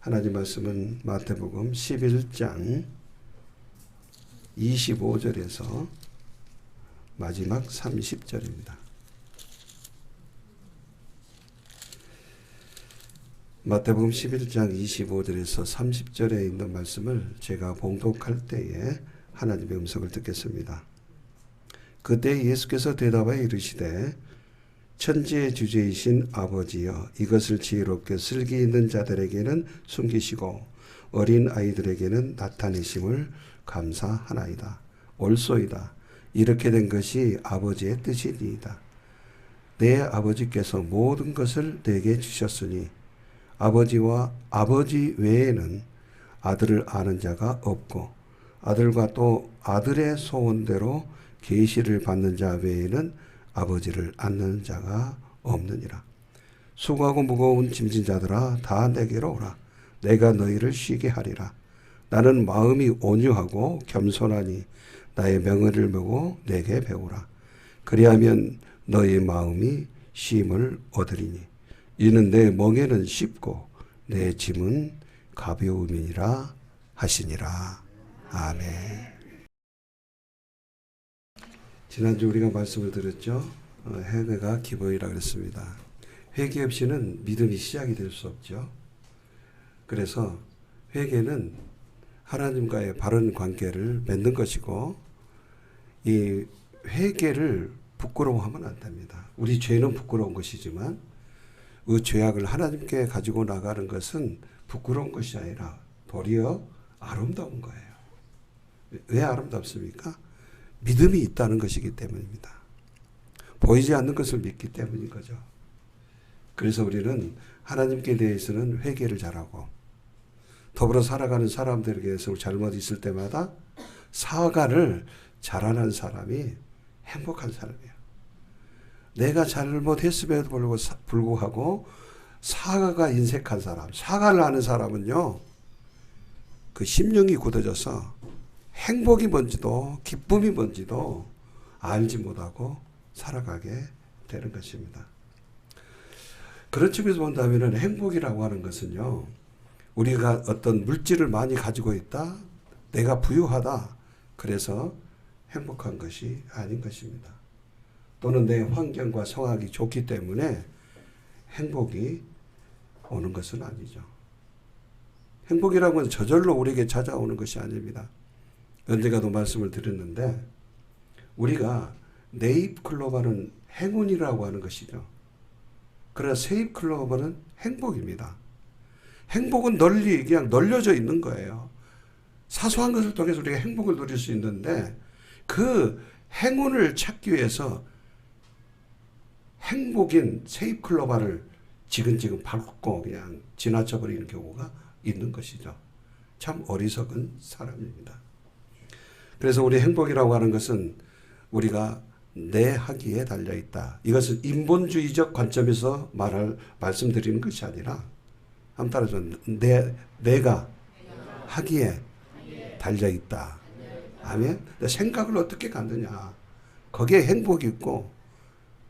하나님 말씀은 마태복음 11장 25절에서 마지막 30절입니다. 마태복음 11장 25절에서 30절에 있는 말씀을 제가 봉독할 때에 하나님의 음성을 듣겠습니다. 그때 예수께서 대답하여 이르시되 천지의 주제이신 아버지여, 이것을 지혜롭게 슬기 있는 자들에게는 숨기시고 어린 아이들에게는 나타내심을 감사하나이다. 옳소이다. 이렇게 된 것이 아버지의 뜻이니이다. 내 아버지께서 모든 것을 내게 주셨으니 아버지와 아버지 외에는 아들을 아는 자가 없고 아들과 또 아들의 소원대로 계시를 받는 자 외에는 아버지를 아는 자가 없느니라. 수고하고 무거운 짐진 자들아 다 내게로 오라. 내가 너희를 쉬게 하리라. 나는 마음이 온유하고 겸손하니 나의 명의를 메고 내게 배우라. 그리하면 너희 마음이 쉼을 얻으리니 이는 내 멍에는 쉽고 내 짐은 가벼움이니라 하시니라. 아멘. 지난주 우리가 말씀을 들었죠. 회개가 기본이라 그랬습니다. 회개 없이는 믿음이 시작이 될 수 없죠. 그래서 회개는 하나님과의 바른 관계를 맺는 것이고 이 회개를 부끄러워하면 안 됩니다. 우리 죄는 부끄러운 것이지만 그 죄악을 하나님께 가지고 나가는 것은 부끄러운 것이 아니라 도리어 아름다운 거예요. 왜 아름답습니까? 믿음이 있다는 것이기 때문입니다. 보이지 않는 것을 믿기 때문인 거죠. 그래서 우리는 하나님께 대해서는 회개를 잘하고 더불어 살아가는 사람들에게서 잘못 있을 때마다 사과를 잘하는 사람이 행복한 사람이에요. 내가 잘못했음에도 불구하고 사과가 인색한 사람, 사과를 하는 사람은요, 그 심령이 굳어져서 행복이 뭔지도 기쁨이 뭔지도 알지 못하고 살아가게 되는 것입니다. 그런 측면에서 본다면 행복이라고 하는 것은요, 우리가 어떤 물질을 많이 가지고 있다, 내가 부유하다, 그래서 행복한 것이 아닌 것입니다. 또는 내 환경과 성악이 좋기 때문에 행복이 오는 것은 아니죠. 행복이라고 하면 저절로 우리에게 찾아오는 것이 아닙니다. 언젠가도 말씀을 드렸는데 우리가 네잎클로버는 행운이라고 하는 것이죠. 그러나 세잎클로버는 행복입니다. 행복은 널리 그냥 널려져 있는 거예요. 사소한 것을 통해서 우리가 행복을 누릴 수 있는데 그 행운을 찾기 위해서 행복인 세잎클로버를 지근지근 밟고 그냥 지나쳐버리는 경우가 있는 것이죠. 참 어리석은 사람입니다. 그래서 우리 행복이라고 하는 것은 우리가 내 하기에 달려있다. 이것은 인본주의적 관점에서 말씀드리는 것이 아니라 한번 따라서 내가 하기에 달려있다. 아멘. 생각을 어떻게 갖느냐. 거기에 행복이 있고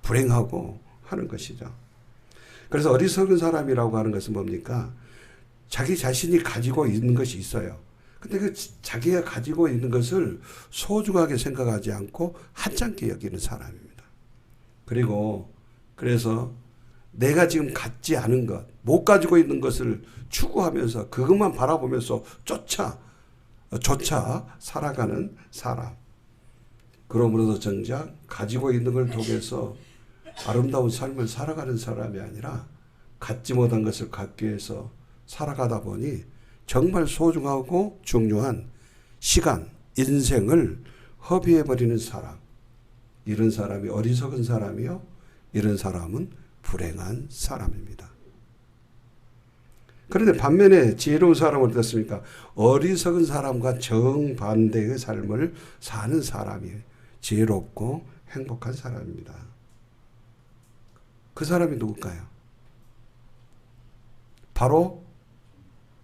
불행하고 하는 것이죠. 그래서 어리석은 사람이라고 하는 것은 뭡니까? 자기 자신이 가지고 있는 것이 있어요. 근데 그 자기가 가지고 있는 것을 소중하게 생각하지 않고 하찮게 여기는 사람입니다. 그리고 그래서 내가 지금 갖지 않은 것, 못 가지고 있는 것을 추구하면서 그것만 바라보면서 조차 살아가는 사람. 그러므로도 정작 가지고 있는 걸 통해서 아름다운 삶을 살아가는 사람이 아니라 갖지 못한 것을 갖기 위해서 살아가다 보니 정말 소중하고 중요한 시간, 인생을 허비해버리는 사람. 이런 사람이 어리석은 사람이요. 이런 사람은 불행한 사람입니다. 그런데 반면에 지혜로운 사람은 어떻습니까? 어리석은 사람과 정반대의 삶을 사는 사람이 지혜롭고 행복한 사람입니다. 그 사람이 누굴까요? 바로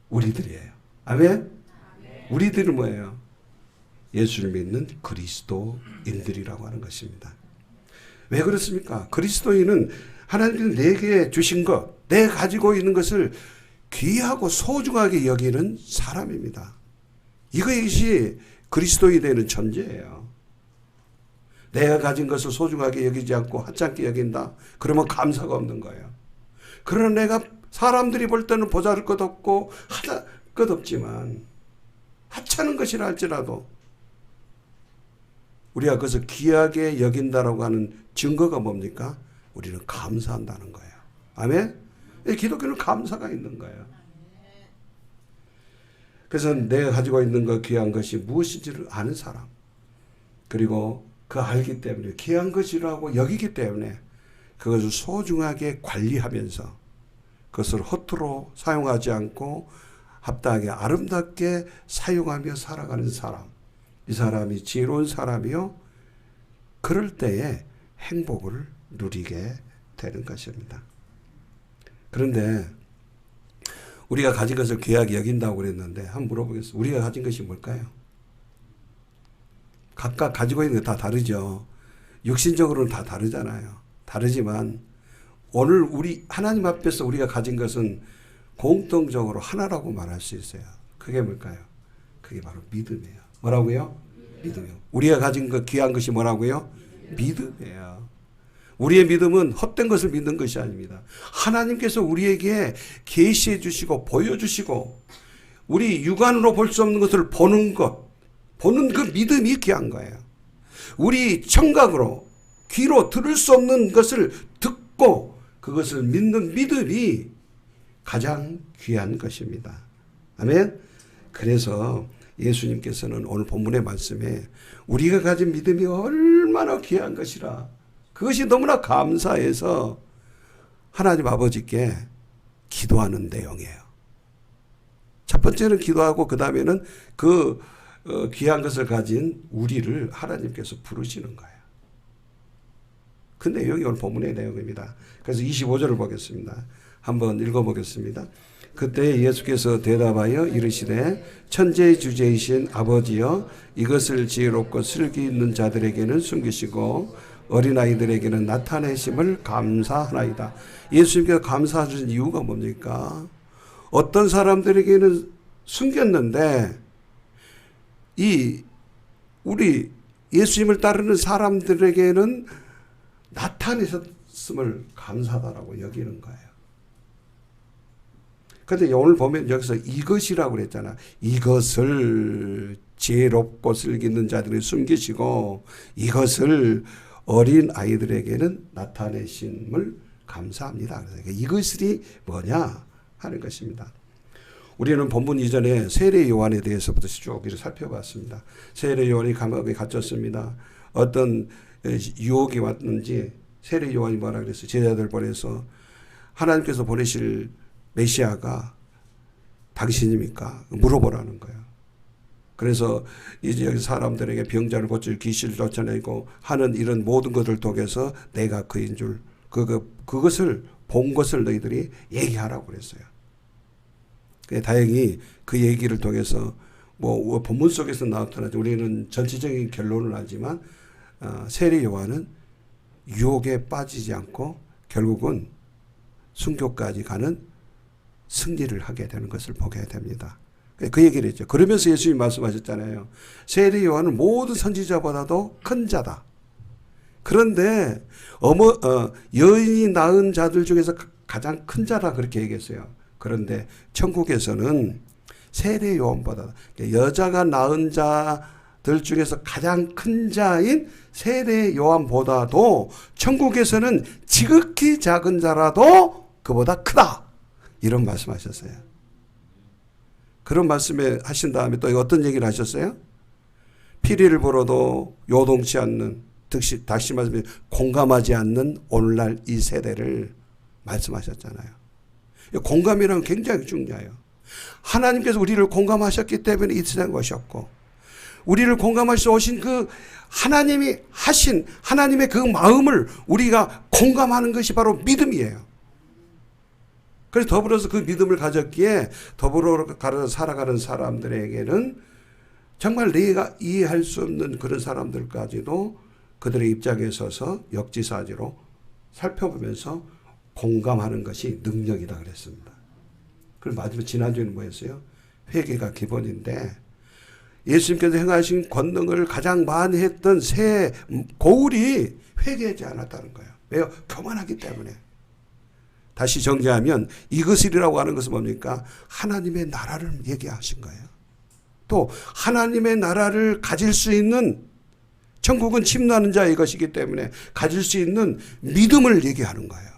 우리들이에요. 아멘? 우리들은 뭐예요? 예수를 믿는 그리스도인들이라고 하는 것입니다. 왜 그렇습니까? 그리스도인은 하나님께서 내게 주신 것, 내 가지고 있는 것을 귀하고 소중하게 여기는 사람입니다. 이것이 그리스도인이 되는 존재예요. 내가 가진 것을 소중하게 여기지 않고 하찮게 여긴다. 그러면 감사가 없는 거예요. 그러나 내가 사람들이 볼 때는 보잘것없고 것없지만 하찮은 것이라 할지라도 우리가 그것을 귀하게 여긴다라고 하는 증거가 뭡니까? 우리는 감사한다는 거예요. 아멘? 기독교는 감사가 있는 거예요. 그래서 내가 가지고 있는 것 귀한 것이 무엇인지를 아는 사람, 그리고 그 알기 때문에 귀한 것이라고 여기기 때문에 그것을 소중하게 관리하면서 그것을 허투루 사용하지 않고 합당하게 아름답게 사용하며 살아가는 사람, 이 사람이 지혜로운 사람이요, 그럴 때에 행복을 누리게 되는 것입니다. 그런데 우리가 가진 것을 귀하게 여긴다고 그랬는데 한번 물어보겠습니다. 우리가 가진 것이 뭘까요? 각각 가지고 있는 게 다 다르죠. 육신적으로는 다 다르잖아요. 다르지만 오늘 우리 하나님 앞에서 우리가 가진 것은 공통적으로 하나라고 말할 수 있어요. 그게 뭘까요? 그게 바로 믿음이에요. 뭐라고요? 믿음이요. 우리가 가진 것 귀한 것이 뭐라고요? 믿음이에요. 우리의 믿음은 헛된 것을 믿는 것이 아닙니다. 하나님께서 우리에게 계시해 주시고 보여주시고 우리 육안으로 볼 수 없는 것을 보는 것, 보는 그 믿음이 귀한 거예요. 우리 청각으로 귀로 들을 수 없는 것을 듣고 그것을 믿는 믿음이 가장 귀한 것입니다. 아멘. 그래서 예수님께서는 오늘 본문의 말씀에 우리가 가진 믿음이 얼마나 귀한 것이라, 그것이 너무나 감사해서 하나님 아버지께 기도하는 내용이에요. 첫 번째는 기도하고 그 다음에는 그 귀한 것을 가진 우리를 하나님께서 부르시는 거예요. 그 내용이 오늘 본문의 내용입니다. 그래서 25절을 보겠습니다. 한번 읽어보겠습니다. 그때 예수께서 대답하여 이르시되 천지의 주제이신 아버지여, 이것을 지혜롭고 슬기 있는 자들에게는 숨기시고 어린아이들에게는 나타내심을 감사하나이다. 예수님께서 감사하신 이유가 뭡니까? 어떤 사람들에게는 숨겼는데 우리 예수님을 따르는 사람들에게는 나타내셨음을 감사하다라고 여기는 거예요. 그런데 오늘 보면 여기서 이것이라고 그랬잖아. 이것을 지혜롭고 슬기 있는 자들이 숨기시고 이것을 어린 아이들에게는 나타내심을 감사합니다. 그래서 이것이 뭐냐 하는 것입니다. 우리는 본문 이전에 세례 요한에 대해서부터 쭉 살펴봤습니다. 세례 요한이 감옥에 갇혔습니다. 어떤 유혹이 왔는지 세례 요한이 뭐라 그랬어요? 제자들 보내서 하나님께서 보내실 메시아가 당신입니까? 물어보라는 거예요. 그래서 이제 여기 사람들에게 병자를 고칠 귀신을 쫓아내고 하는 이런 모든 것을 통해서 내가 그인 줄, 그것을 본 것을 너희들이 얘기하라고 그랬어요. 다행히 그 얘기를 통해서 뭐 본문 속에서 나타나지 우리는 전체적인 결론을 알지만 세례 요한은 유혹에 빠지지 않고 결국은 순교까지 가는 승리를 하게 되는 것을 보게 됩니다. 그 얘기를 했죠. 그러면서 예수님이 말씀하셨잖아요. 세례 요한은 모든 선지자보다도 큰 자다. 그런데 여인이 낳은 자들 중에서 가장 큰 자라 그렇게 얘기했어요. 그런데 천국에서는 세례 요한보다 여자가 낳은 자들 중에서 가장 큰 자인 세례 요한보다도 천국에서는 지극히 작은 자라도 그보다 크다. 이런 말씀하셨어요. 그런 말씀에 하신 다음에 또 어떤 얘기를 하셨어요? 피리를 불어도 요동치 않는, 다시 말하면 공감하지 않는 오늘날 이 세대를 말씀하셨잖아요. 공감이란 굉장히 중요해요. 하나님께서 우리를 공감하셨기 때문에 이 세상에 오셨고, 우리를 공감하셔서 오신 그 하나님이 하신 하나님의 그 마음을 우리가 공감하는 것이 바로 믿음이에요. 그래서 더불어서 그 믿음을 가졌기에 더불어 살아가는 사람들에게는 정말 내가 이해할 수 없는 그런 사람들까지도 그들의 입장에 서서 역지사지로 살펴보면서 공감하는 것이 능력이다 그랬습니다. 그럼 마지막 지난주에는 뭐였어요? 회개가 기본인데 예수님께서 행하신 권능을 가장 많이 했던 새 고울이 회개하지 않았다는 거예요. 왜요? 교만하기 때문에. 다시 정리하면 이것이라고 하는 것은 뭡니까? 하나님의 나라를 얘기하신 거예요. 또 하나님의 나라를 가질 수 있는 천국은 침노하는 자의 것이기 때문에 가질 수 있는 믿음을 얘기하는 거예요.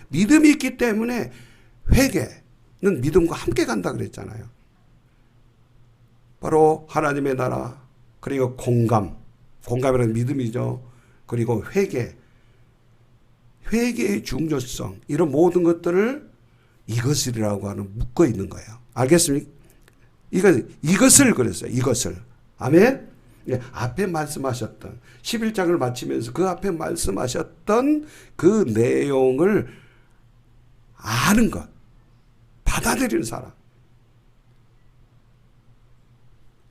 믿음이 있기 때문에 회개는 믿음과 함께 간다 그랬잖아요. 바로 하나님의 나라, 그리고 공감이라는 믿음이죠. 그리고 회개의 중요성, 이런 모든 것들을 이것이라고 하는 묶어 있는 거예요. 알겠습니까? 이것을 그랬어요. 이것을. 아멘? 앞에 말씀하셨던 11장을 마치면서 그 앞에 말씀하셨던 그 내용을 아는 것, 받아들이는 사람.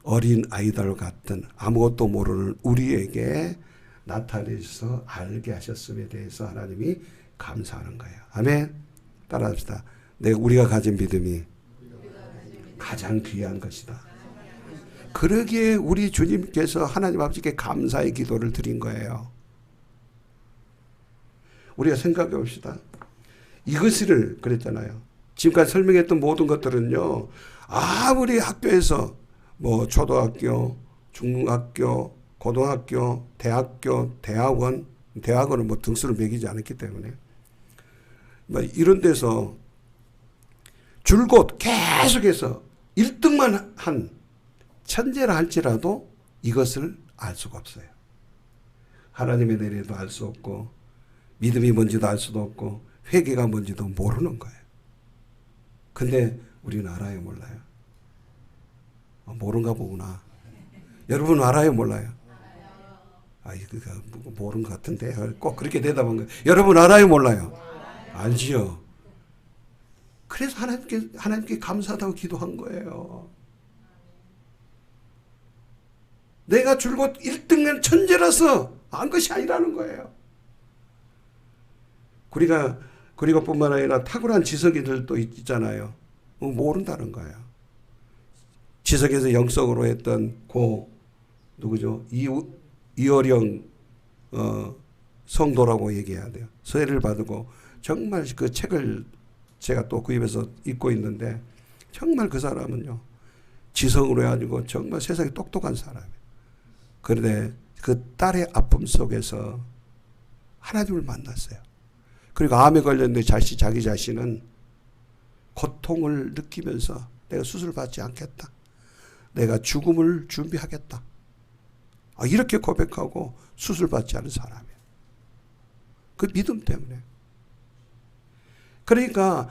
어린 아이들 같은 아무것도 모르는 우리에게 나타내셔서 알게 하셨음에 대해서 하나님이 감사하는 거예요. 아멘. 따라합시다. 우리가 가진 믿음이 가장 귀한 것이다. 그러기에 우리 주님께서 하나님 아버지께 감사의 기도를 드린 거예요. 우리가 생각해 봅시다. 이것을 그랬잖아요. 지금까지 설명했던 모든 것들은요, 아무리 학교에서 뭐 초등학교, 중학교, 고등학교, 대학교, 대학원은 뭐 등수를 매기지 않았기 때문에 뭐 이런 데서 줄곧 계속해서 1등만 한 천재라 할지라도 이것을 알 수가 없어요. 하나님의 내리도 알 수 없고 믿음이 뭔지도 알 수도 없고 회개가 뭔지도 모르는 거예요. 근데 우리는 알아요, 몰라요? 모른가 보구나. 여러분 알아요, 몰라요? 이거 모르는 것 같은데 꼭 그렇게 대답한 거예요. 여러분 알아요, 몰라요? 알지요. 그래서 하나님께 감사하다고 기도한 거예요. 내가 줄곧 1등은 천재라서 안 것이 아니라는 거예요. 그리고 뿐만 아니라 탁월한 지성인들도 있잖아요. 모른다는 거예요. 지성에서 영성으로 했던 누구죠? 이어령 성도라고 얘기해야 돼요. 서예를 받고 정말 그 책을 제가 또 구입해서 읽고 있는데 정말 그 사람은요, 지성으로 해가지고 정말 세상에 똑똑한 사람이에요. 그런데 그 딸의 아픔 속에서 하나님을 만났어요. 그리고 암에 걸렸는데 자기 자신은 고통을 느끼면서 내가 수술을 받지 않겠다. 내가 죽음을 준비하겠다. 이렇게 고백하고 수술 받지 않은 사람이에요. 그 믿음 때문에. 그러니까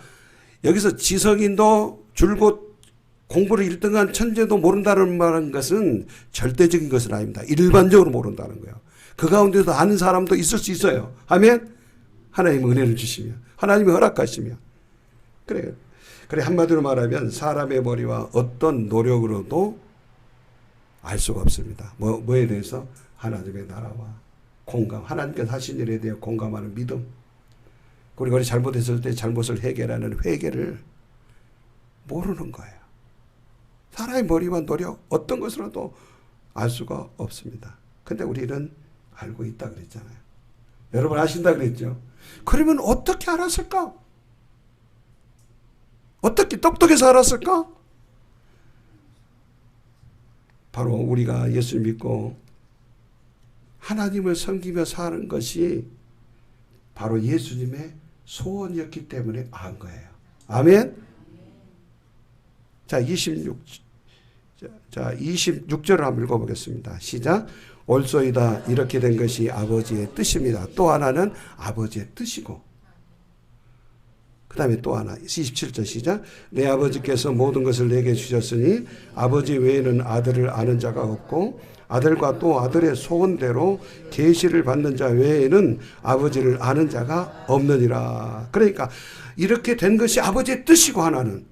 여기서 지성인도 줄곧 공부를 1등한 천재도 모른다는 말은 것은 절대적인 것은 아닙니다. 일반적으로 모른다는 거예요. 그 가운데도 아는 사람도 있을 수 있어요. 아멘? 하나님의 은혜를 주시면, 하나님의 허락하시면. 그래 한마디로 말하면 사람의 머리와 어떤 노력으로도 알 수가 없습니다. 뭐에 대해서? 하나님의 나라와 공감, 하나님께서 하신 일에 대해 공감하는 믿음, 그리고 우리 잘못했을 때 잘못을 해결하는 회개를 모르는 거예요. 사람의 머리와 노력 어떤 것으로도 알 수가 없습니다. 근데 우리는 알고 있다 그랬잖아요. 여러분 아신다 그랬죠? 그러면 어떻게 알았을까? 어떻게 똑똑해서 알았을까? 바로 우리가 예수 믿고 하나님을 섬기며 사는 것이 바로 예수님의 소원이었기 때문에 안 거예요. 아멘? 자, 26절을 한번 읽어보겠습니다. 시작. 옳소이다. 이렇게 된 것이 아버지의 뜻입니다. 또 하나는 아버지의 뜻이고, 그 다음에 또 하나 27절 시작. 내 아버지께서 모든 것을 내게 주셨으니 아버지 외에는 아들을 아는 자가 없고 아들과 또 아들의 소원대로 계시를 받는 자 외에는 아버지를 아는 자가 없느니라. 그러니까 이렇게 된 것이 아버지의 뜻이고, 하나는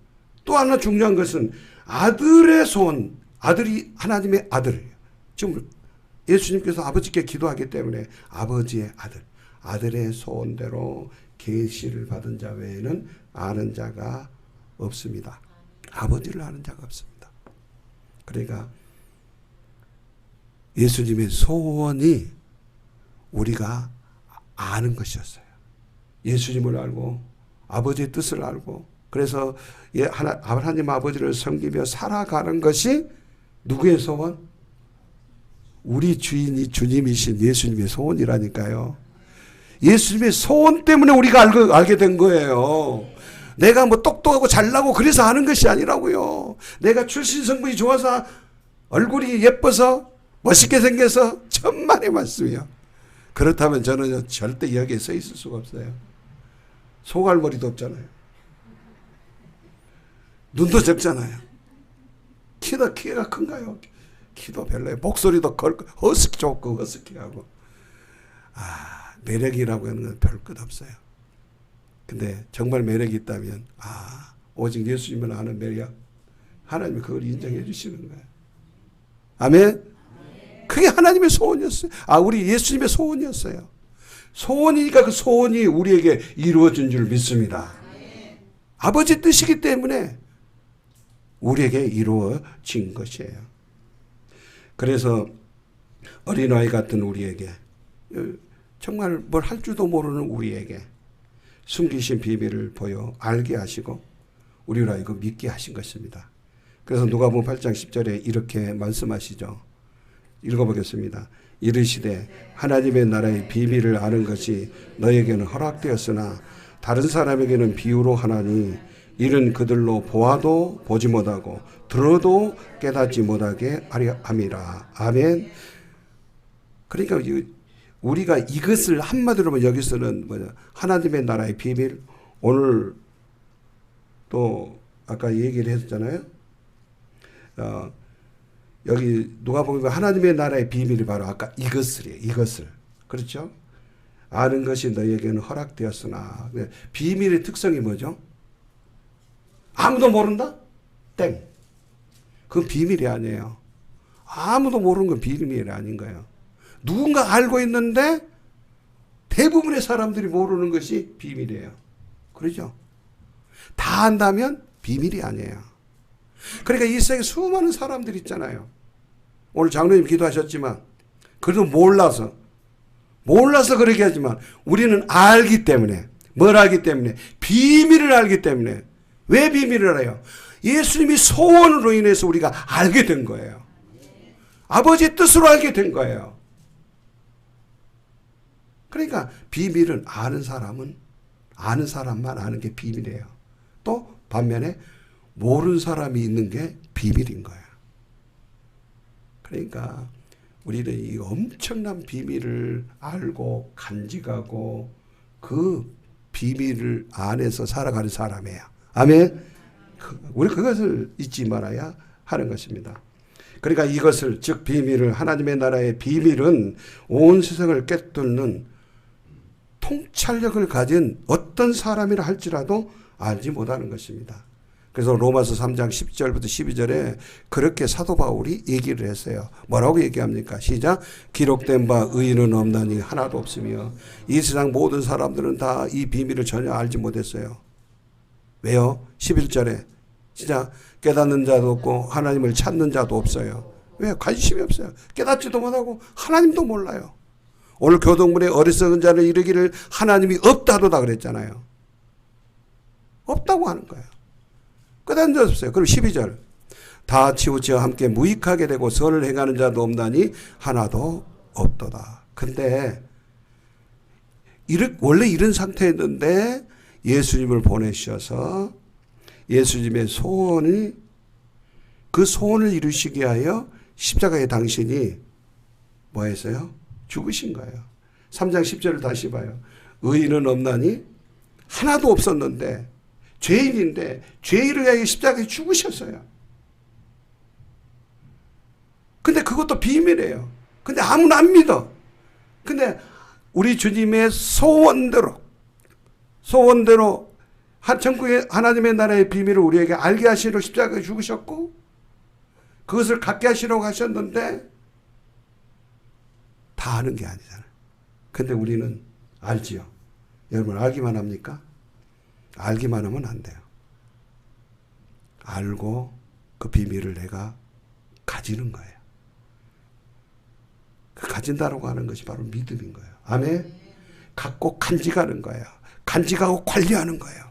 또 하나 중요한 것은 아들의 소원, 아들이 하나님의 아들이에요. 지금 예수님께서 아버지께 기도하기 때문에 아버지의 아들의 소원대로 계시를 받은 자 외에는 아는 자가 없습니다. 아버지를 아는 자가 없습니다. 그러니까 예수님의 소원이 우리가 아는 것이었어요. 예수님을 알고 아버지의 뜻을 알고 그래서 하나님 아버지를 섬기며 살아가는 것이 누구의 소원? 우리 주인이 주님이신 예수님의 소원이라니까요. 예수님의 소원 때문에 우리가 알게 된 거예요. 내가 뭐 똑똑하고 잘나고 그래서 아는 것이 아니라고요. 내가 출신 성분이 좋아서 얼굴이 예뻐서 멋있게 생겨서 천만의 말씀이요. 그렇다면 저는 절대 여기에 서 있을 수가 없어요. 소갈머리도 없잖아요. 눈도 적잖아요. 키가 큰가요? 키도 별로예요. 목소리도 좁고 허스키하고. 매력이라고 하는 건 별 것 없어요. 근데 정말 매력이 있다면 오직 예수님을 아는 매력, 하나님이 그걸 인정해 주시는 거예요. 아멘? 그게 하나님의 소원이었어요. 우리 예수님의 소원이었어요. 소원이니까 그 소원이 우리에게 이루어진 줄 믿습니다. 아버지 뜻이기 때문에 우리에게 이루어진 것이에요. 그래서 어린아이 같은 우리에게, 정말 뭘 할 줄도 모르는 우리에게 숨기신 비밀을 보여 알게 하시고 우리로 하여금 믿게 하신 것입니다. 그래서 누가복음 8장 10절에 이렇게 말씀하시죠. 읽어보겠습니다. 이르시되 하나님의 나라의 비밀을 아는 것이 너에게는 허락되었으나 다른 사람에게는 비유로 하나니 이는 그들로 보아도 보지 못하고 들어도 깨닫지 못하게 하려 함이라. 아멘. 그러니까 우리가 이것을 한마디로 여기서는 하나님의 나라의 비밀, 오늘 또 아까 얘기를 했잖아요. 여기 누가복음 하나님의 나라의 비밀이 바로 아까 이것을이에요. 이것을. 그렇죠? 아는 것이 너에게는 허락되었으나. 비밀의 특성이 뭐죠? 아무도 모른다? 땡. 그건 비밀이 아니에요. 아무도 모르는 건 비밀이 아닌 거예요. 누군가 알고 있는데 대부분의 사람들이 모르는 것이 비밀이에요. 그렇죠? 다 안다면 비밀이 아니에요. 그러니까 이 세상에 수많은 사람들이 있잖아요. 오늘 장로님 기도하셨지만 그래도 몰라서 그러게 하지만 우리는 알기 때문에, 뭘 알기 때문에? 비밀을 알기 때문에. 왜 비밀을 알아요? 예수님이 소원으로 인해서 우리가 알게 된 거예요. 아버지의 뜻으로 알게 된 거예요. 그러니까 비밀은 아는 사람만 아는 게 비밀이에요. 또 반면에 모르는 사람이 있는 게 비밀인 거예요. 그러니까 우리는 이 엄청난 비밀을 알고 간직하고 그 비밀을 안에서 살아가는 사람이에요. 아멘. 우리 그것을 잊지 말아야 하는 것입니다. 그러니까 이것을, 즉 비밀을, 하나님의 나라의 비밀은 온 세상을 꿰뚫는 통찰력을 가진 어떤 사람이라 할지라도 알지 못하는 것입니다. 그래서 로마서 3장 10절부터 12절에 그렇게 사도 바울이 얘기를 했어요. 뭐라고 얘기합니까? 시작. 기록된 바 의인은 없나니 하나도 없으며 이 세상 모든 사람들은 다 이 비밀을 전혀 알지 못했어요. 왜요? 11절에 진짜 깨닫는 자도 없고 하나님을 찾는 자도 없어요. 왜? 관심이 없어요. 깨닫지도 못하고 하나님도 몰라요. 오늘 교동문에 어리석은 자를 이르기를 하나님이 없다도다 그랬잖아요. 없다고 하는 거예요. 깨닫는 자 없어요. 그럼 12절. 다 치우쳐 함께 무익하게 되고 선을 행하는 자도 없나니 하나도 없도다. 근데 원래 이런 상태였는데 예수님을 보내셔서 예수님의 소원이, 그 소원을 이루시기 위하여 십자가에 당신이 뭐 했어요? 죽으신 거예요. 3장 10절을 다시 봐요. 의인은 없나니 하나도 없었는데 죄인인데 죄인을 위하여 십자가에 죽으셨어요. 근데 그것도 비밀이에요. 근데 아무나 안 믿어. 근데 우리 주님의 소원대로 천국의 하나님의 나라의 비밀을 우리에게 알게 하시려고 십자가에 죽으셨고 그것을 갖게 하시려고 하셨는데 다 아는 게 아니잖아요. 근데 우리는 알지요. 여러분 알기만 합니까? 알기만 하면 안 돼요. 알고 그 비밀을 내가 가지는 거예요. 그 가진다라고 하는 것이 바로 믿음인 거예요. 아멘. 갖고 간직하는 거예요. 간직하고 관리하는 거예요.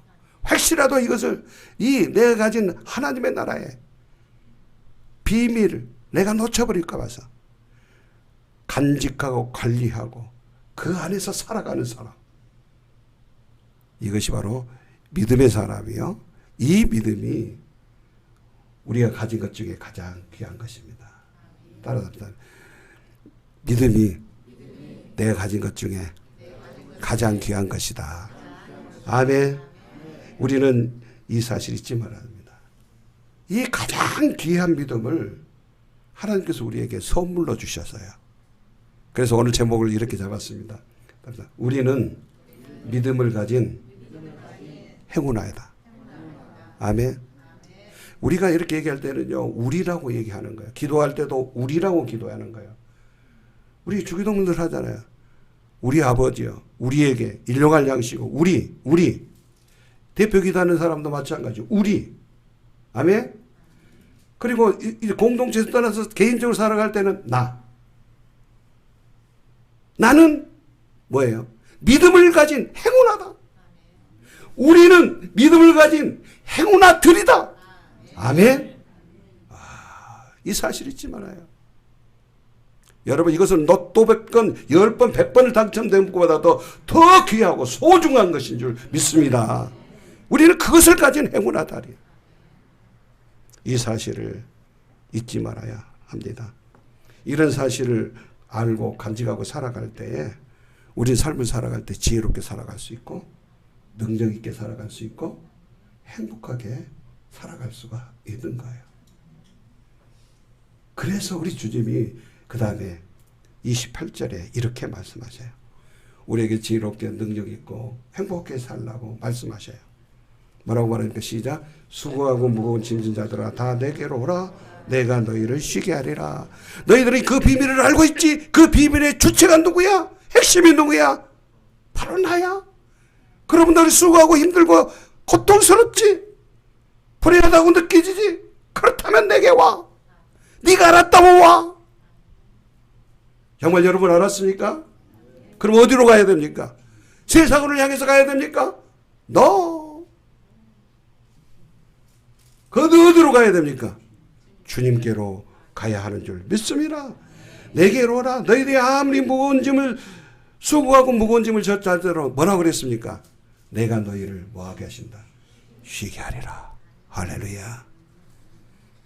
혹시라도 이것을 내가 가진 하나님의 나라의 비밀을 내가 놓쳐버릴까 봐서 간직하고 관리하고 그 안에서 살아가는 사람. 이것이 바로 믿음의 사람이요. 이 믿음이 우리가 가진 것 중에 가장 귀한 것입니다. 따라서 믿음이 내가 가진 것 중에 가장 귀한 것이다. 아멘. 우리는 이 사실 잊지 말아야 합니다. 이 가장 귀한 믿음을 하나님께서 우리에게 선물로 주셨어요. 그래서 오늘 제목을 이렇게 잡았습니다. 우리는 믿음을 가진 행운아이다. 아멘. 우리가 이렇게 얘기할 때는요, 우리라고 얘기하는 거예요. 기도할 때도 우리라고 기도하는 거예요. 우리 주기도문들 하잖아요. 우리 아버지요, 우리에게 일용할 양식을 우리 대표 기도하는 사람도 마찬가지죠. 우리. 아멘. 그리고 이 공동체에서 떠나서 개인적으로 살아갈 때는 나는 뭐예요? 믿음을 가진 행운아다. 우리는 믿음을 가진 행운아들이다. 아멘. 이 사실 잊지 말아요. 여러분, 이것은 로또 100건, 10번, 100번을 당첨된 것보다도 더 귀하고 소중한 것인 줄 믿습니다. 우리는 그것을 가진 행운아들이에요. 이 사실을 잊지 말아야 합니다. 이런 사실을 알고 간직하고 살아갈 때에 우리 삶을 살아갈 때 지혜롭게 살아갈 수 있고 능력 있게 살아갈 수 있고 행복하게 살아갈 수가 있는 거예요. 그래서 우리 주님이 그 다음에 28절에 이렇게 말씀하셔요. 우리에게 지혜롭게 능력 있고 행복하게 살라고 말씀하셔요. 뭐라고 말하니까 시작. 수고하고 무거운 짐진 자들아 다 내게로 오라. 내가 너희를 쉬게 하리라. 너희들이 그 비밀을 알고 있지. 그 비밀의 주체가 누구야? 핵심이 누구야? 바로 나야. 그러면 너희 수고하고 힘들고 고통스럽지? 불행하다고 느끼지? 그렇다면 내게 와. 네가 알았다면 와. 정말 여러분 알았습니까? 그럼 어디로 가야 됩니까? 세상을 향해서 가야 됩니까? 그 어디로 가야 됩니까? 주님께로 가야 하는 줄 믿습니다. 내게로 오라. 너희들이 아무리 무거운 짐을 수고하고 무거운 짐을 졌자대로 뭐라고 그랬습니까? 내가 너희를 뭐하게 하신다? 쉬게 하리라. 할렐루야.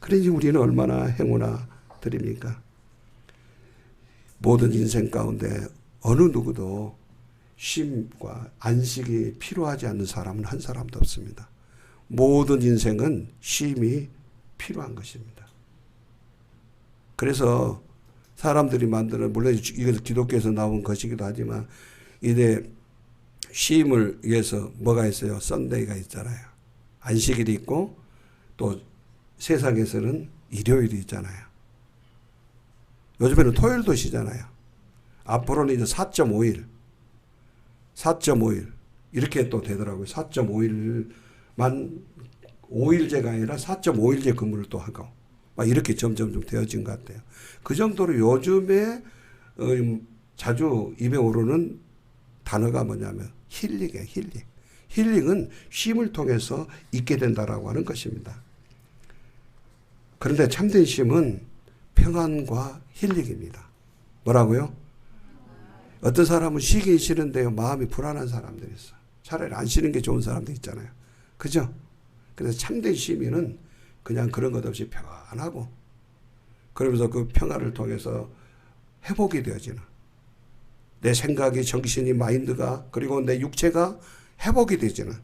그러니 우리는 얼마나 행운아 드립니까? 모든 인생 가운데 어느 누구도 쉼과 안식이 필요하지 않는 사람은 한 사람도 없습니다. 모든 인생은 쉼이 필요한 것입니다. 그래서 사람들이 만드는, 물론 이것은 기독교에서 나온 것이기도 하지만 이제 쉼을 위해서 뭐가 있어요? 썬데이가 있잖아요. 안식일이 있고 또 세상에서는 일요일이 있잖아요. 요즘에는 토요일도 쉬잖아요. 앞으로는 이제 4.5일 이렇게 또 되더라고요. 4.5일만 5일제가 아니라 4.5일제 근무를 또 하고 막 이렇게 점점 좀 되어진 것 같아요. 그 정도로 요즘에 자주 입에 오르는 단어가 뭐냐면 힐링이에요. 힐링은 쉼을 통해서 있게 된다라고 하는 것입니다. 그런데 참된 쉼은 평안과 힐링입니다. 뭐라고요? 어떤 사람은 쉬기 싫은데요, 마음이 불안한 사람들이 있어요. 차라리 안 쉬는 게 좋은 사람들 있잖아요. 그죠? 그래서 참된 쉼은 그냥 그런 것 없이 평안하고, 그러면서 그 평안을 통해서 회복이 되어지는, 내 생각이, 정신이, 마인드가, 그리고 내 육체가 회복이 되어지는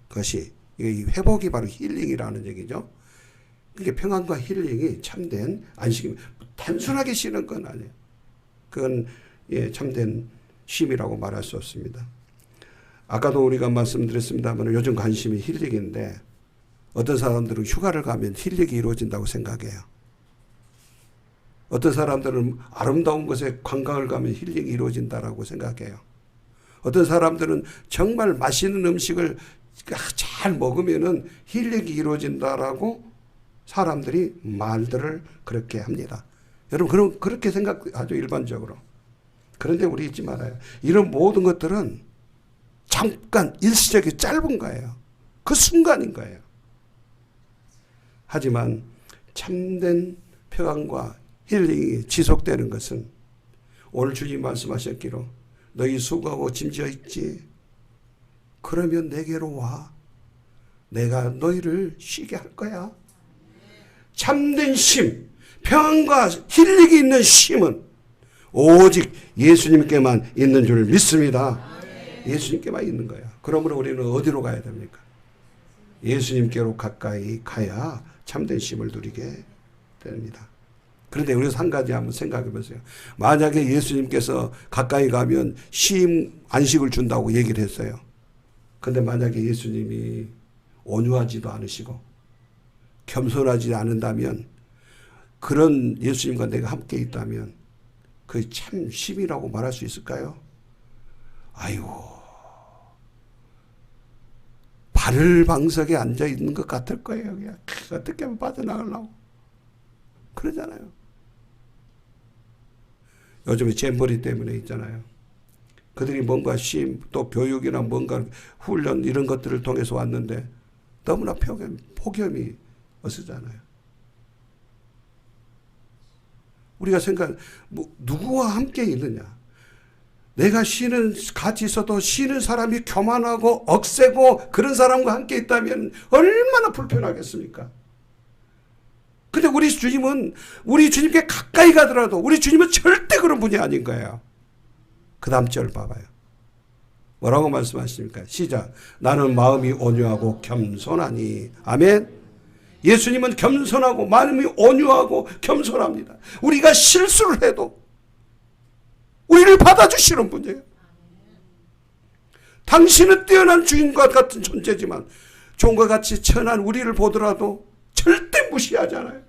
것이, 이 회복이 바로 힐링이라는 얘기죠. 그게 평안과 힐링이 참된 안식입니다. 단순하게 쉬는 건 아니에요. 그건 참된 쉼이라고 말할 수 없습니다. 아까도 우리가 말씀드렸습니다만 요즘 관심이 힐링인데 어떤 사람들은 휴가를 가면 힐링이 이루어진다고 생각해요. 어떤 사람들은 아름다운 곳에 관광을 가면 힐링이 이루어진다고 생각해요. 어떤 사람들은 정말 맛있는 음식을 잘 먹으면 힐링이 이루어진다라고 사람들이 말들을 그렇게 합니다. 여러분 그렇게 생각하죠, 일반적으로. 그런데 우리 잊지 말아요. 이런 모든 것들은 잠깐 일시적이 짧은 거예요. 그 순간인 거예요. 하지만 참된 평안과 힐링이 지속되는 것은 오늘 주님 말씀하셨기로 너희 수고하고 짐지어 있지? 그러면 내게로 와. 내가 너희를 쉬게 할 거야. 참된 쉼, 평안과 힐링이 있는 쉼은 오직 예수님께만 있는 줄 믿습니다. 예수님께만 있는 거야. 그러므로 우리는 어디로 가야 됩니까? 예수님께로 가까이 가야 참된 쉼을 누리게 됩니다. 그런데 우리가 한 가지 한번 생각해 보세요. 만약에 예수님께서 가까이 가면 쉼, 안식을 준다고 얘기를 했어요. 근데 만약에 예수님이 온유하지도 않으시고 겸손하지 않는다면, 그런 예수님과 내가 함께 있다면 그게 참 쉼이라고 말할 수 있을까요? 아이고, 발방석에 앉아 있는 것 같을 거예요. 그냥 어떻게 하면 빠져나가려고 그러잖아요. 요즘에 잼버리 때문에 있잖아요. 그들이 뭔가 쉼, 또 교육이나 뭔가 훈련 이런 것들을 통해서 왔는데 너무나 폭염이 어수잖아요. 우리가 누구와 함께 있느냐? 내가 같이 있어도 쉬는 사람이 교만하고 억세고 그런 사람과 함께 있다면 얼마나 불편하겠습니까? 근데 우리 주님은, 우리 주님께 가까이 가더라도 우리 주님은 절대 그런 분이 아닌 거예요. 그 다음 절 봐봐요. 뭐라고 말씀하십니까? 시작. 나는 마음이 온유하고 겸손하니. 아멘. 예수님은 겸손하고 마음이 온유하고 겸손합니다. 우리가 실수를 해도 우리를 받아주시는 분이에요. 당신은 뛰어난 주인과 같은 존재지만 종과 같이 천한 우리를 보더라도 절대 무시하지 않아요.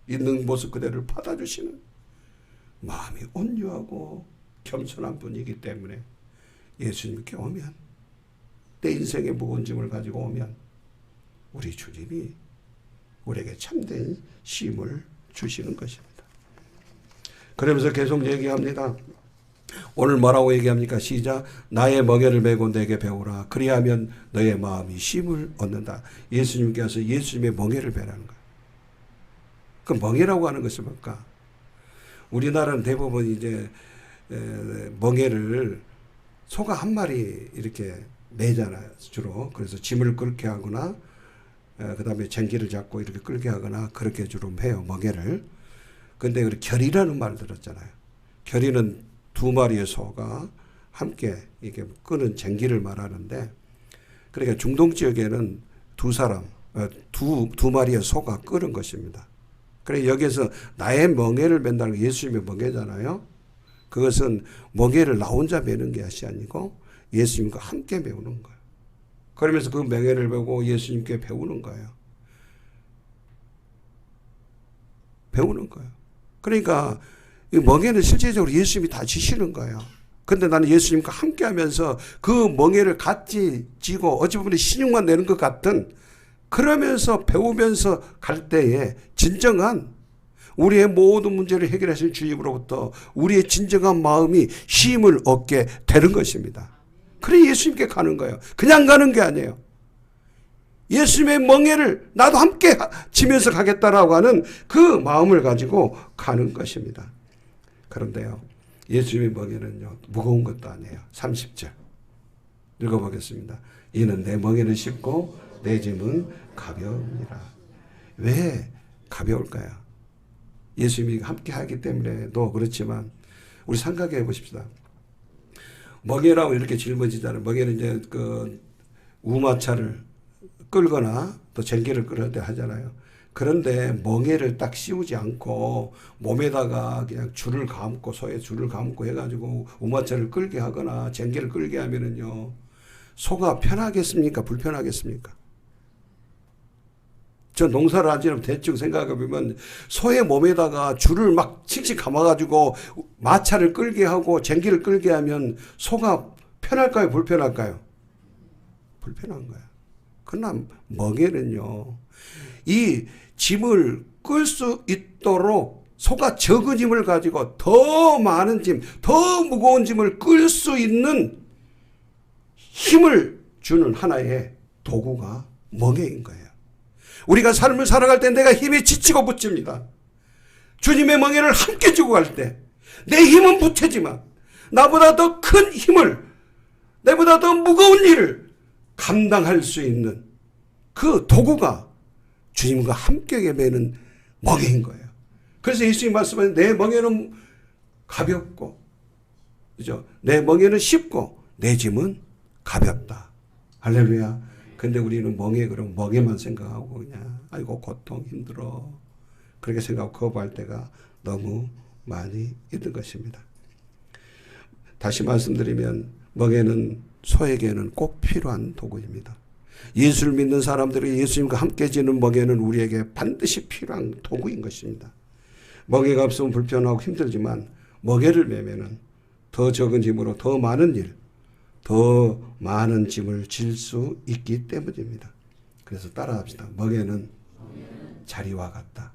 있는 모습 그대를 받아주시는 마음이 온유하고 겸손한 분이기 때문에 예수님께 오면, 내 인생의 무거운 짐을 가지고 오면 우리 주님이 우리에게 참된 쉼을 주시는 것입니다. 그러면서 계속 얘기합니다. 오늘 뭐라고 얘기합니까? 시작. 나의 멍에를 메고 내게 배우라. 그리하면 너의 마음이 쉼을 얻는다. 예수님께서 예수님의 멍에를 베라는 거예요. 그 멍에라고 하는 것이 뭘까? 우리나라는 대부분 이제 멍에를 소가 한 마리 이렇게 매잖아요, 주로. 그래서 짐을 끌게 하거나 그 다음에 쟁기를 잡고 이렇게 끌게 하거나 그렇게 주로 해요, 멍에를. 근데 우리 결이라는 말 들었잖아요. 결이는 두 마리의 소가 함께 이렇게 끄는 쟁기를 말하는데, 그러니까 중동 지역에는 두 마리의 소가 끄는 것입니다. 그래 여기서 나의 멍에를 맨다는 게 예수님의 멍에잖아요. 그것은 멍에를 나 혼자 매는 것이 아니고 예수님과 함께 배우는 거예요. 그러면서 그 멍에를 배우고 예수님께 배우는 거예요. 배우는 거예요. 그러니까 이 멍에는 실제적으로 예수님이 다 지시는 거예요. 근데 나는 예수님과 함께 하면서 그 멍에를 같이 지고 어찌 보면 신용만 내는 것 같은, 그러면서 배우면서 갈 때에 진정한 우리의 모든 문제를 해결하실 주님으로부터 우리의 진정한 마음이 쉼을 얻게 되는 것입니다. 그래 예수님께 가는 거예요. 그냥 가는 게 아니에요. 예수님의 멍에를 나도 함께 지면서 가겠다라고 하는 그 마음을 가지고 가는 것입니다. 그런데요, 예수님의 멍에는요, 무거운 것도 아니에요. 30절 읽어보겠습니다. 이는 내 멍에는 쉽고 내 짐은 가벼우니라. 왜 가벼울까요? 예수님이 함께 하기 때문에도 그렇지만 우리 생각해 보십시다. 멍에라고 이렇게 짊어지잖아요. 멍에는 이제 그 우마차를 끌거나 또 쟁기를 끌을 때 하잖아요. 그런데 멍에를 딱 씌우지 않고 몸에다가 그냥 줄을 감고, 소에 줄을 감고 해가지고 우마차를 끌게 하거나 쟁기를 끌게 하면은요, 소가 편하겠습니까? 불편하겠습니까? 저 농사를 하지는 대충 생각해 보면 소의 몸에다가 줄을 막 칙칙 감아가지고 마차를 끌게 하고 쟁기를 끌게 하면 소가 편할까요? 불편할까요? 불편한 거야. 그러나 멍에는요, 이 짐을 끌 수 있도록 소가 적은 짐을 가지고 더 많은 짐, 더 무거운 짐을 끌 수 있는 힘을 주는 하나의 도구가 멍에인 거예요. 우리가 삶을 살아갈 때 내가 힘이 지치고 붙집니다. 주님의 멍에를 함께 주고 갈 때 내 힘은 붙이지만 나보다 더 큰 힘을, 내보다 더 무거운 일을 감당할 수 있는 그 도구가 주님과 함께 매는 멍에인 거예요. 그래서 예수님 말씀하신 내 멍에는 가볍고, 그죠? 내 멍에는 쉽고 내 짐은 가볍다. 할렐루야. 근데 우리는 그럼 멍에만 생각하고 그냥 아이고 고통 힘들어 그렇게 생각하고 거부할 때가 너무 많이 있는 것입니다. 다시 말씀드리면 멍에는 소에게는 꼭 필요한 도구입니다. 예수를 믿는 사람들이 예수님과 함께 지는 멍에는 우리에게 반드시 필요한 도구인 것입니다. 멍에가 없으면 불편하고 힘들지만 멍에를 매면은 더 적은 짐으로 더 많은 일, 더 많은 짐을 질 수 있기 때문입니다. 그래서 따라합시다. 멍에는 자리와 같다.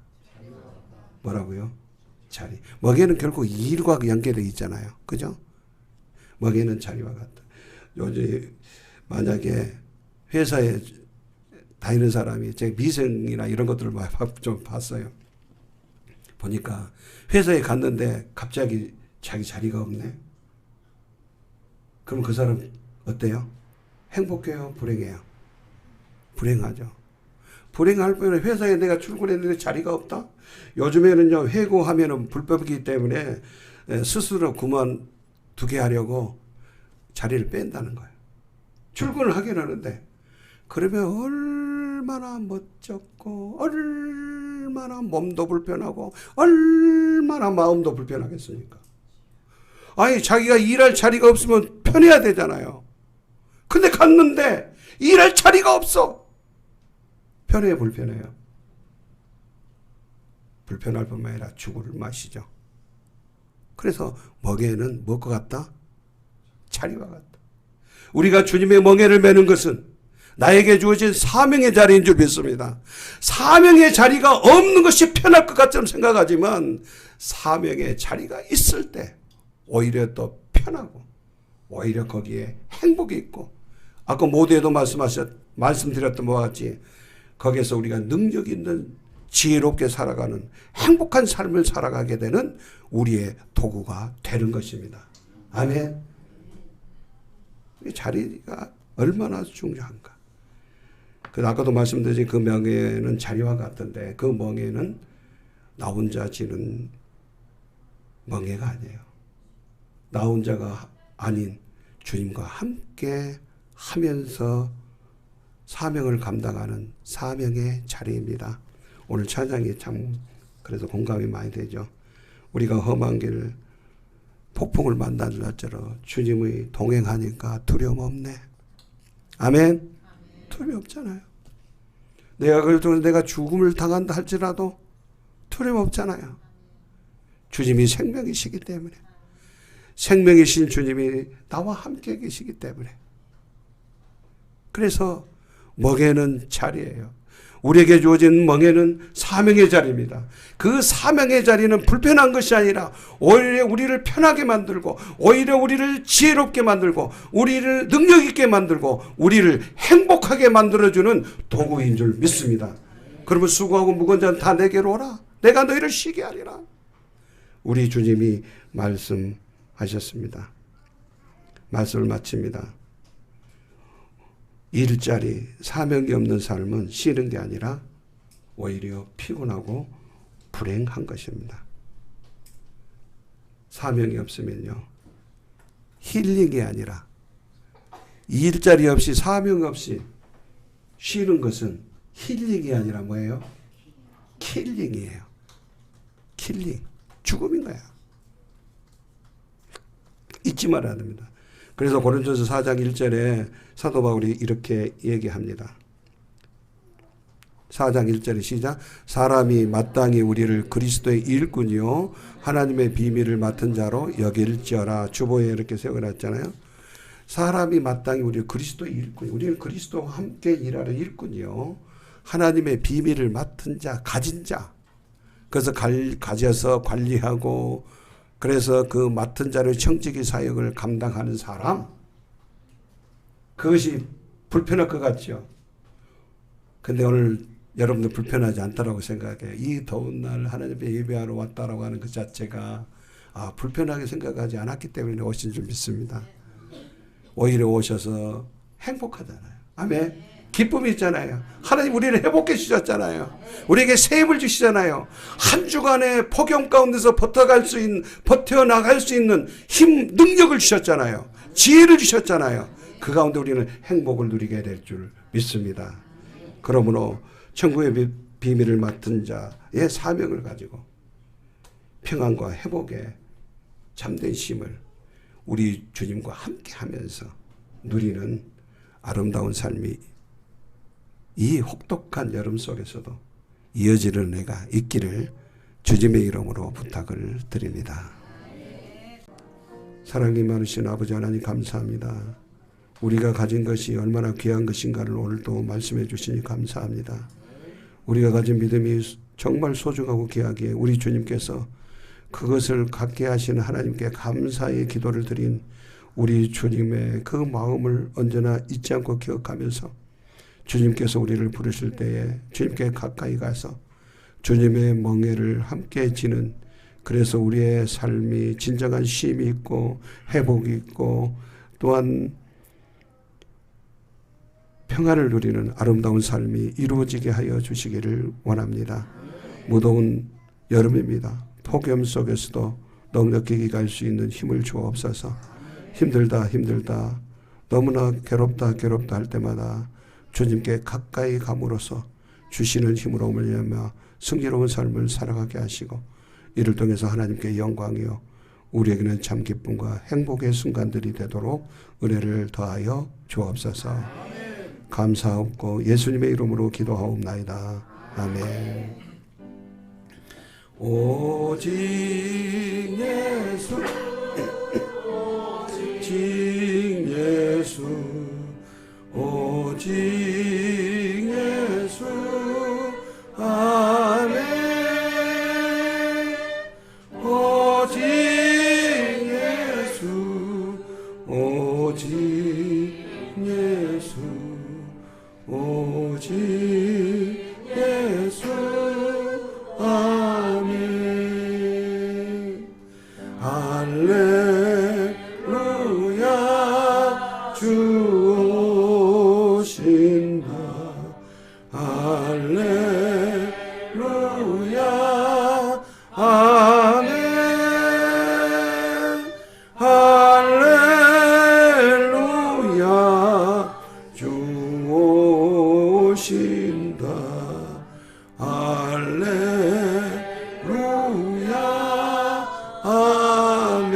뭐라고요? 자리. 멍에는 결국 일과 연결되어 있잖아요. 그죠? 멍에는 자리와 같다. 요즘 만약에 회사에 다니는 사람이 제 미생이나 이런 것들을 좀 봤어요. 보니까 회사에 갔는데 갑자기 자기 자리가 없네. 그럼 그 사람 어때요? 행복해요? 불행해요? 불행하죠. 불행할 뿐에 회사에 내가 출근했는데 자리가 없다? 요즘에는요, 해고하면은 불법이기 때문에 스스로 그만두게 하려고 자리를 뺀다는 거예요. 출근을 하긴 하는데, 그러면 얼마나 멋졌고, 얼마나 몸도 불편하고, 얼마나 마음도 불편하겠습니까? 아니, 자기가 일할 자리가 없으면 편해야 되잖아요. 근데 갔는데, 일할 자리가 없어. 편해요, 불편해요? 불편할 뿐만 아니라 죽을 맛이죠. 그래서 멍에는 무엇과 같다? 자리와 같다. 우리가 주님의 멍에를 매는 것은 나에게 주어진 사명의 자리인 줄 믿습니다. 사명의 자리가 없는 것이 편할 것 같처럼 생각하지만 사명의 자리가 있을 때 오히려 더 편하고 오히려 거기에 행복이 있고 아까 모두에도 말씀드렸던 바와 같이 거기에서 우리가 능력 있는 지혜롭게 살아가는 행복한 삶을 살아가게 되는 우리의 도구가 되는 것입니다. 아멘. 이 자리가 얼마나 중요한가. 아까도 말씀드린 그 멍에는 자리와 같은데 그 멍에는 나 혼자 지는 멍에가 아니에요. 나 혼자가 아닌 주님과 함께 하면서 사명을 감당하는 사명의 자리입니다. 오늘 찬양이 참 그래서 공감이 많이 되죠. 우리가 험한 길 폭풍을 만난 자처럼 주님의 동행하니까 두려움 없네. 아멘. 두려움 없잖아요. 내가 그걸 통해서 내가 죽음을 당한다 할지라도 두려움 없잖아요. 주님이 생명이시기 때문에 생명이신 주님이 나와 함께 계시기 때문에 그래서 멍에는 자리예요. 우리에게 주어진 멍에는 사명의 자리입니다. 그 사명의 자리는 불편한 것이 아니라 오히려 우리를 편하게 만들고 오히려 우리를 지혜롭게 만들고 우리를 능력 있게 만들고 우리를 행복하게 만들어주는 도구인 줄 믿습니다. 그러면 수고하고 무거운 자는 다 내게로 오라. 내가 너희를 쉬게 하리라. 우리 주님이 말씀하셨습니다. 말씀을 마칩니다. 일자리, 사명이 없는 삶은 쉬는 게 아니라 오히려 피곤하고 불행한 것입니다. 사명이 없으면요, 힐링이 아니라 일자리 없이 사명 없이 쉬는 것은 힐링이 아니라 뭐예요? 킬링이에요. 킬링. 죽음인 거야. 잊지 말아야 됩니다. 그래서 고린도서 4장 1절에 사도 바울이 이렇게 얘기합니다. 4장 1절에 시작. 사람이 마땅히 우리를 그리스도의 일꾼이요 하나님의 비밀을 맡은 자로 여길지어라. 주보에 이렇게 세워놨잖아요. 사람이 마땅히 우리를 그리스도의 일꾼, 우리는 그리스도와 함께 일하는 일꾼이요 하나님의 비밀을 맡은 자, 가진 자. 그래서 가져서 관리하고 그래서 그 맡은 자의 청지기 사역을 감당하는 사람. 그것이 불편할 것 같죠. 근데 오늘 여러분들 불편하지 않다라고 생각해요. 이 더운 날 하나님의 예배하러 왔다라고 하는 그 자체가 불편하게 생각하지 않았기 때문에 오신 줄 믿습니다. 오히려 오셔서 행복하잖아요. 아멘. 기쁨이 있잖아요. 하나님 우리를 회복해 주셨잖아요. 우리에게 새 힘을 주시잖아요. 한 주간의 폭염 가운데서 버텨나갈 수 있는 힘, 능력을 주셨잖아요. 지혜를 주셨잖아요. 그 가운데 우리는 행복을 누리게 될 줄 믿습니다. 그러므로 천국의 비밀을 맡은 자의 사명을 가지고 평안과 회복의 참된 힘을 우리 주님과 함께 하면서 누리는 아름다운 삶이 이 혹독한 여름 속에서도 이어지는 은혜가 있기를 주님의 이름으로 부탁을 드립니다. 사랑이 많으신 아버지 하나님 감사합니다. 우리가 가진 것이 얼마나 귀한 것인가를 오늘도 말씀해 주시니 감사합니다. 우리가 가진 믿음이 정말 소중하고 귀하기에 우리 주님께서 그것을 갖게 하시는 하나님께 감사의 기도를 드린 우리 주님의 그 마음을 언제나 잊지 않고 기억하면서 주님께서 우리를 부르실 때에 주님께 가까이 가서 주님의 멍에를 함께 지는, 그래서 우리의 삶이 진정한 쉼이 있고 회복이 있고 또한 평안을 누리는 아름다운 삶이 이루어지게 하여 주시기를 원합니다. 무더운 여름입니다. 폭염 속에서도 넉넉히 갈 수 있는 힘을 주옵소서. 힘들다 너무나 괴롭다 할 때마다 주님께 가까이 감으로써 주시는 힘으로 말미암아 승리로운 삶을 살아가게 하시고 이를 통해서 하나님께 영광이요 우리에게는 참 기쁨과 행복의 순간들이 되도록 은혜를 더하여 주옵소서. 감사하옵고 예수님의 이름으로 기도하옵나이다. 아멘. 오직 예수 오직 예수 오직 예수 아멘. 오직 예수 오직 예수 오직 예수 아멘. 할렐루야 주 오신다. 할렐루야 아멘. 할렐루야 주 오신다. 할렐루야 아멘.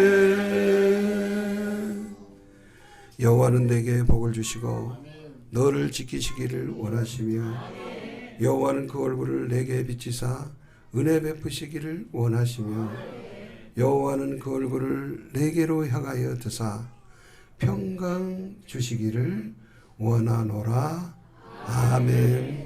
여호와는 내게 복을 주시고 너를 지키시기를 원하시며 여호와는 그 얼굴을 내게 비치사 은혜 베푸시기를 원하시며 여호와는 그 얼굴을 내게로 향하여 드사 평강 주시기를 원하노라. 아멘.